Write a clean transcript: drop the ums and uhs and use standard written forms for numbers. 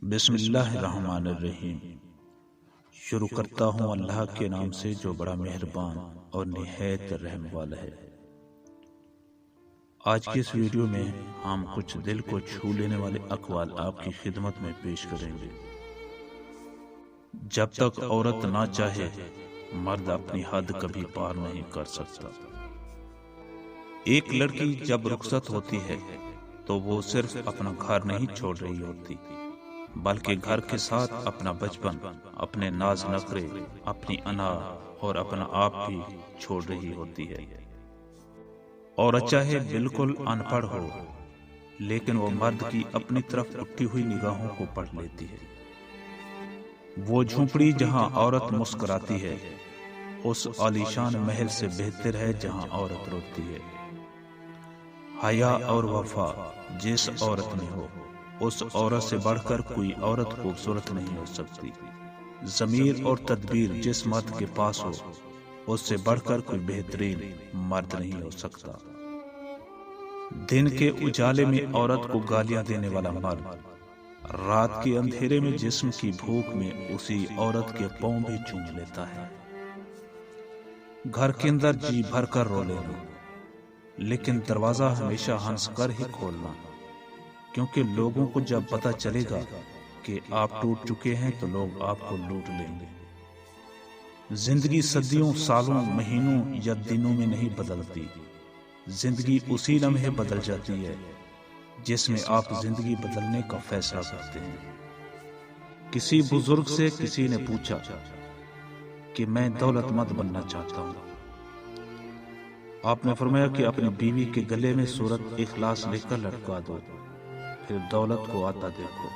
بسم اللہ الرحمن الرحیم۔ شروع کرتا ہوں اللہ کے نام سے جو بڑا مہربان اور نہایت رحم والا ہے۔ آج کی اس ویڈیو میں ہم کچھ دل کو چھو لینے والے اقوال آپ کی خدمت میں پیش کریں گے۔ جب تک عورت نہ چاہے مرد اپنی حد کبھی پار نہیں کر سکتا۔ ایک لڑکی جب رخصت ہوتی ہے تو وہ صرف اپنا گھر نہیں چھوڑ رہی ہوتی، بلکہ گھر کے ساتھ اپنا بچپن، اپنے ناز نخرے، اپنی انا اور اپنا آپ بھی چھوڑ رہی ہوتی ہے۔ عورت چاہے بالکل ان پڑھ ہو، لیکن وہ مرد کی اپنی طرف اٹھی ہوئی نگاہوں کو پڑھ لیتی ہے۔ وہ جھونپڑی جہاں عورت مسکراتی ہے اس عالیشان محل سے بہتر ہے جہاں عورت روتی ہے۔ حیا اور وفا جس عورت میں ہو، اس عورت سے بڑھ کر کوئی عورت خوبصورت نہیں ہو سکتی۔ ضمیر اور تدبیر جس مرد کے پاس ہو، اس سے بڑھ کر کوئی بہترین مرد نہیں ہو سکتا۔ دن کے اجالے میں عورت کو گالیاں دینے والا مرد، رات کے اندھیرے میں جسم کی بھوک میں اسی عورت کے پاؤں بھی چوم لیتا ہے۔ گھر کے اندر جی بھر کر رو لینا، لیکن دروازہ ہمیشہ ہنس کر ہی کھولنا، کیونکہ لوگوں کو جب پتہ چلے گا کہ آپ ٹوٹ چکے ہیں تو لوگ آپ کو لوٹ لیں گے۔ زندگی صدیوں، سالوں، مہینوں یا دنوں میں نہیں بدلتی، زندگی اسی لمحے بدل جاتی ہے جس میں آپ زندگی بدلنے کا فیصلہ کرتے ہیں۔ کسی بزرگ سے کسی نے پوچھا کہ میں دولت مند بننا چاہتا ہوں۔ آپ نے فرمایا کہ اپنی بیوی کے گلے میں سورۃ اخلاص لکھ کر لٹکا دو، پھر دولت کو آتا دیکھو۔